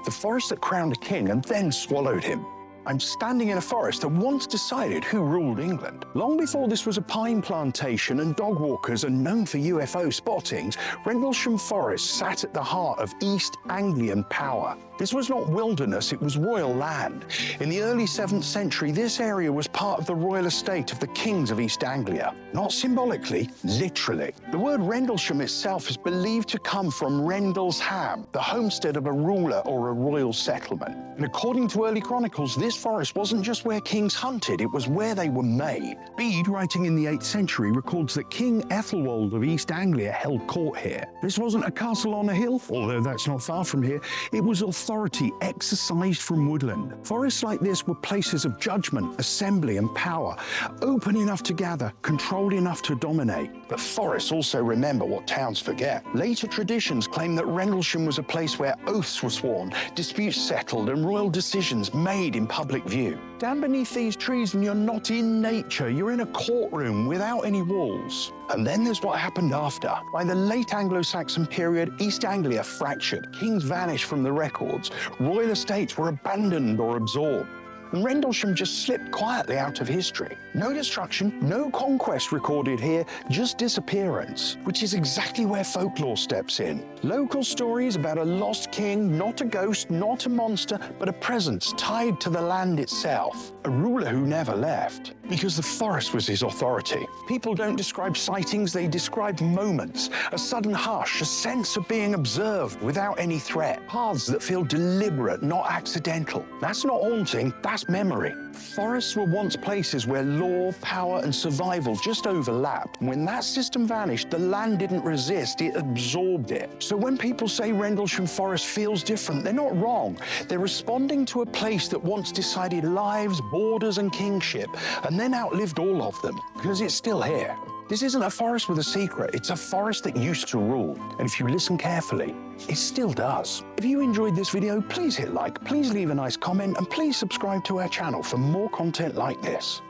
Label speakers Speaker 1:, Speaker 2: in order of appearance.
Speaker 1: the forest that crowned a king and then swallowed him. I'm standing in a forest that once decided who ruled England. Long before this was a pine plantation and dog walkers and known for UFO spottings, Rendlesham Forest sat at the heart of East Anglian power. This was not wilderness, it was royal land. In the early 7th century, this area was part of the royal estate of the kings of East Anglia. Not symbolically, literally. The word Rendlesham itself is believed to come from Rendlesham, the homestead of a ruler or a royal settlement. And according to early chronicles, this forest wasn't just where kings hunted, it was where they were made. Bede, writing in the 8th century, records that King Ethelwald of East Anglia held court here. This wasn't a castle on a hill, although that's not far from here. It was authority exercised from Woodland. Forests like this were places of judgment, assembly and power, open enough to gather, controlled enough to dominate. But forests also remember what towns forget. Later traditions claim that Rendlesham was a place where oaths were sworn, disputes settled and royal decisions made in public view. Down beneath these trees and you're not in nature, you're in a courtroom without any walls. And then there's what happened after. By the late Anglo-Saxon period, East Anglia fractured, kings vanished from the records, royal estates were abandoned or absorbed. And Rendlesham just slipped quietly out of history. No destruction, no conquest recorded here, just disappearance, which is exactly where folklore steps in. Local stories about a lost king, not a ghost, not a monster, but a presence tied to the land itself. A ruler who never left, because the forest was his authority. People don't describe sightings, they describe moments. A sudden hush, a sense of being observed without any threat. Paths that feel deliberate, not accidental. That's not haunting, that's memory. Forests were once places where law, power and survival just overlapped. And when that system vanished, the land didn't resist, it absorbed it. So when people say Rendlesham Forest feels different, they're not wrong. They're responding to a place that once decided lives, borders and kingship, and then outlived all of them, because it's still here. This isn't a forest with a secret, it's a forest that used to rule. And if you listen carefully, it still does. If you enjoyed this video, please hit like, please leave a nice comment, and please subscribe to our channel for more content like this.